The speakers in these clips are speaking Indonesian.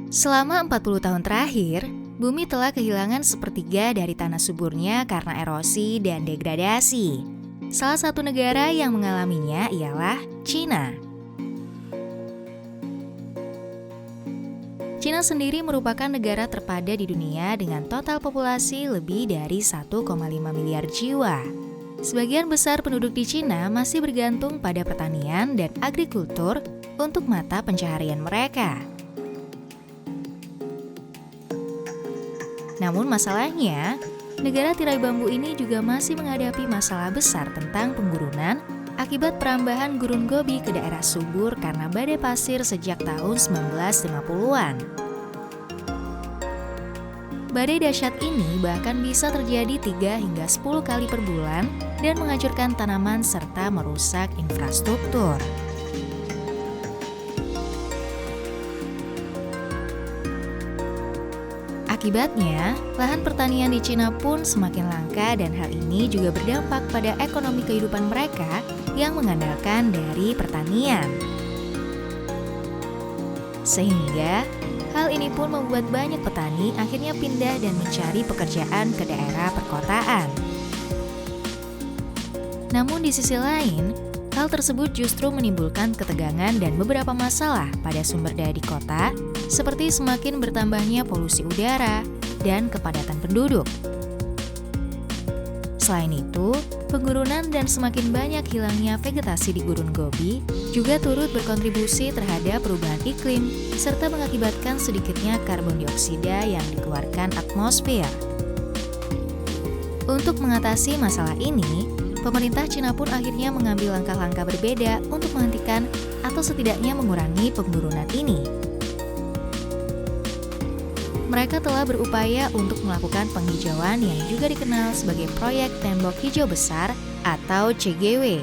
Selama 40 tahun terakhir, bumi telah kehilangan sepertiga dari tanah suburnya karena erosi dan degradasi. Salah satu negara yang mengalaminya ialah Cina. Cina sendiri merupakan negara terpadat di dunia dengan total populasi lebih dari 1,5 miliar jiwa. Sebagian besar penduduk di Cina masih bergantung pada pertanian dan agrikultur untuk mata pencaharian mereka. Namun masalahnya, negara tirai bambu ini juga masih menghadapi masalah besar tentang penggurunan akibat perambahan gurun Gobi ke daerah subur karena badai pasir sejak tahun 1950-an. Badai dahsyat ini bahkan bisa terjadi 3 hingga 10 kali per bulan dan menghancurkan tanaman serta merusak infrastruktur. Akibatnya, lahan pertanian di Cina pun semakin langka dan hal ini juga berdampak pada ekonomi kehidupan mereka yang mengandalkan dari pertanian. Sehingga, hal ini pun membuat banyak petani akhirnya pindah dan mencari pekerjaan ke daerah perkotaan. Namun di sisi lain, hal tersebut justru menimbulkan ketegangan dan beberapa masalah pada sumber daya di kota, seperti semakin bertambahnya polusi udara dan kepadatan penduduk. Selain itu, penggurunan dan semakin banyak hilangnya vegetasi di gurun Gobi juga turut berkontribusi terhadap perubahan iklim serta mengakibatkan sedikitnya karbon dioksida yang dikeluarkan atmosfer. Untuk mengatasi masalah ini, pemerintah Cina pun akhirnya mengambil langkah-langkah berbeda untuk menghentikan atau setidaknya mengurangi penggurunan ini. Mereka telah berupaya untuk melakukan penghijauan yang juga dikenal sebagai Proyek Tembok Hijau Besar atau CGW.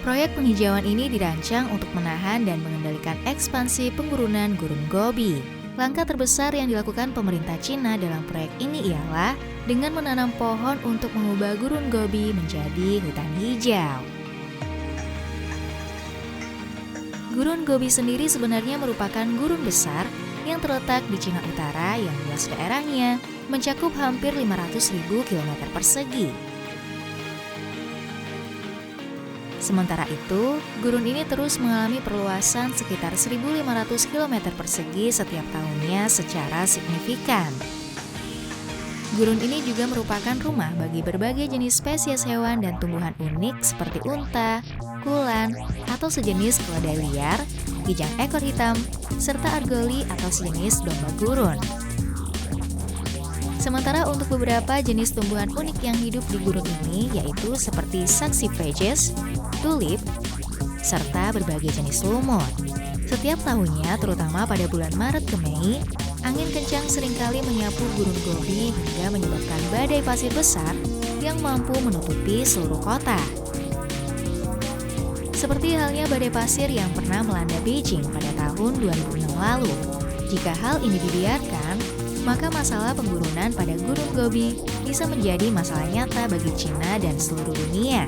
Proyek penghijauan ini dirancang untuk menahan dan mengendalikan ekspansi penggurunan gurun Gobi. Langkah terbesar yang dilakukan pemerintah Cina dalam proyek ini ialah dengan menanam pohon untuk mengubah gurun Gobi menjadi hutan hijau. Gurun Gobi sendiri sebenarnya merupakan gurun besar yang terletak di Cina Utara yang luas daerahnya mencakup hampir 500.000 km persegi. Sementara itu, gurun ini terus mengalami perluasan sekitar 1.500 km persegi setiap tahunnya secara signifikan. Gurun ini juga merupakan rumah bagi berbagai jenis spesies hewan dan tumbuhan unik seperti unta, kulan, atau sejenis keledai liar, kijang ekor hitam, serta argoli atau sejenis domba gurun. Sementara untuk beberapa jenis tumbuhan unik yang hidup di gurun ini yaitu seperti saxifrages, tulip, serta berbagai jenis lumut. Setiap tahunnya, terutama pada bulan Maret ke Mei, angin kencang seringkali menyapu gurun Gobi hingga menyebabkan badai pasir besar yang mampu menutupi seluruh kota. Seperti halnya badai pasir yang pernah melanda Beijing pada tahun 2006 lalu. Jika hal ini dibiarkan, maka masalah penggurunan pada gurun Gobi bisa menjadi masalah nyata bagi Cina dan seluruh dunia.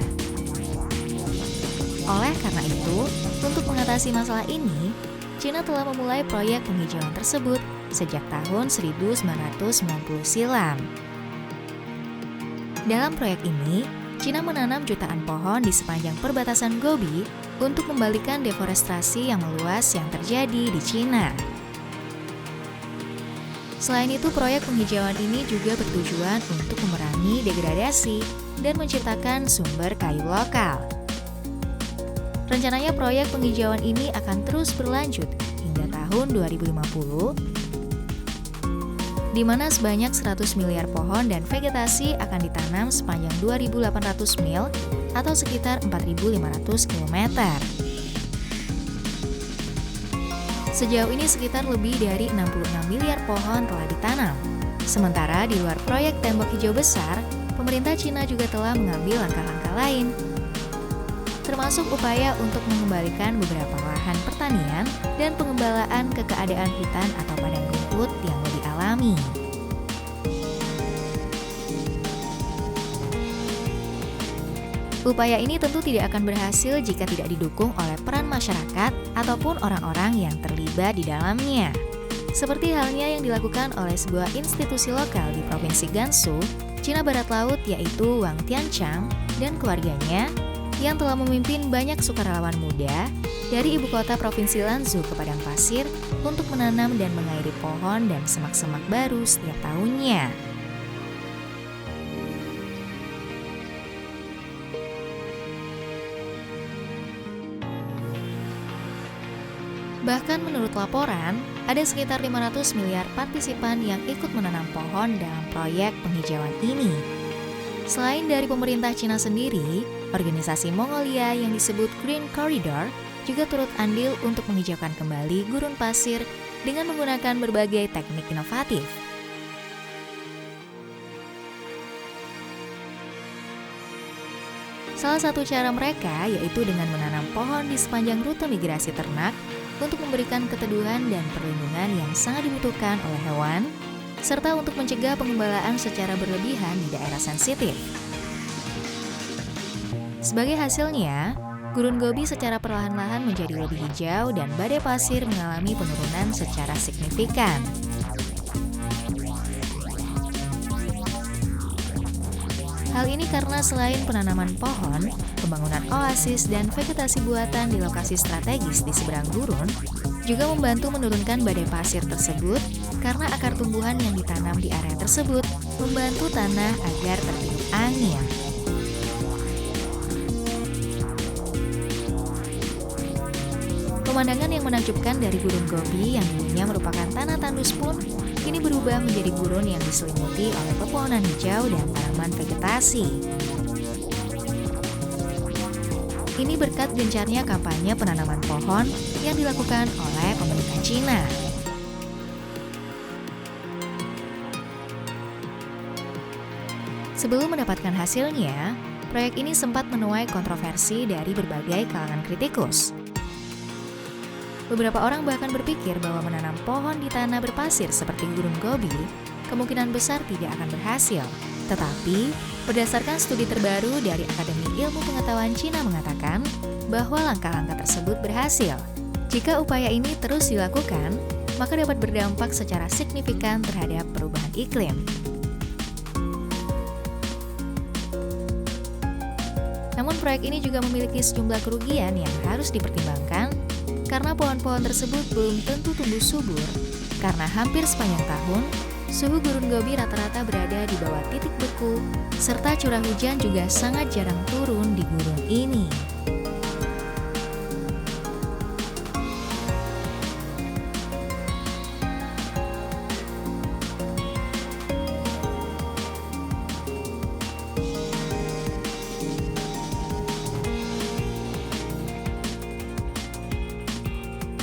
Oleh karena itu, untuk mengatasi masalah ini, Cina telah memulai proyek penghijauan tersebut sejak tahun 1990 silam. Dalam proyek ini, Cina menanam jutaan pohon di sepanjang perbatasan Gobi untuk membalikan deforestasi yang meluas yang terjadi di Cina. Selain itu, proyek penghijauan ini juga bertujuan untuk memerangi degradasi dan menciptakan sumber kayu lokal. Rencananya proyek penghijauan ini akan terus berlanjut hingga tahun 2050, di mana sebanyak 100 miliar pohon dan vegetasi akan ditanam sepanjang 2.800 mil atau sekitar 4.500 km. Sejauh ini sekitar lebih dari 66 miliar pohon telah ditanam. Sementara di luar proyek Tembok Hijau Besar, pemerintah Cina juga telah mengambil langkah-langkah lain, termasuk upaya untuk mengembalikan beberapa lahan pertanian dan pengembalaan ke keadaan hutan atau padang rumput yang lebih alami. Upaya ini tentu tidak akan berhasil jika tidak didukung oleh peran masyarakat ataupun orang-orang yang terlibat di dalamnya. Seperti halnya yang dilakukan oleh sebuah institusi lokal di Provinsi Gansu, Cina Barat Laut, yaitu Wang Tianchang dan keluarganya yang telah memimpin banyak sukarelawan muda dari ibu kota Provinsi Lanzhou ke padang pasir untuk menanam dan mengairi pohon dan semak-semak baru setiap tahunnya. Bahkan menurut laporan, ada sekitar 500 miliar partisipan yang ikut menanam pohon dalam proyek penghijauan ini. Selain dari pemerintah Cina sendiri, organisasi Mongolia yang disebut Green Corridor juga turut andil untuk menghijaukan kembali gurun pasir dengan menggunakan berbagai teknik inovatif. Salah satu cara mereka yaitu dengan menanam pohon di sepanjang rute migrasi ternak untuk memberikan keteduhan dan perlindungan yang sangat dibutuhkan oleh hewan, serta untuk mencegah pengembalaan secara berlebihan di daerah sensitif. Sebagai hasilnya, Gurun Gobi secara perlahan-lahan menjadi lebih hijau dan badai pasir mengalami penurunan secara signifikan. Hal ini karena selain penanaman pohon, pembangunan oasis dan vegetasi buatan di lokasi strategis di seberang gurun juga membantu menurunkan badai pasir tersebut karena akar tumbuhan yang ditanam di area tersebut membantu tanah agar tertiup angin. Pemandangan yang menakjubkan dari Gurun Gobi yang dulunya merupakan tanah tandus pun kini berubah menjadi gurun yang diselimuti oleh pepohonan hijau dan tanaman vegetasi. Ini berkat gencarnya kampanye penanaman pohon yang dilakukan oleh pemerintah Cina. Sebelum mendapatkan hasilnya, proyek ini sempat menuai kontroversi dari berbagai kalangan kritikus. Beberapa orang bahkan berpikir bahwa menanam pohon di tanah berpasir seperti Gurun Gobi kemungkinan besar tidak akan berhasil. Tetapi, berdasarkan studi terbaru dari Akademi Ilmu Pengetahuan Cina mengatakan bahwa langkah-langkah tersebut berhasil. Jika upaya ini terus dilakukan, maka dapat berdampak secara signifikan terhadap perubahan iklim. Namun proyek ini juga memiliki sejumlah kerugian yang harus dipertimbangkan karena pohon-pohon tersebut belum tentu tumbuh subur, karena hampir sepanjang tahun, suhu Gurun Gobi rata-rata berada di bawah titik beku, serta curah hujan juga sangat jarang turun di gurun ini.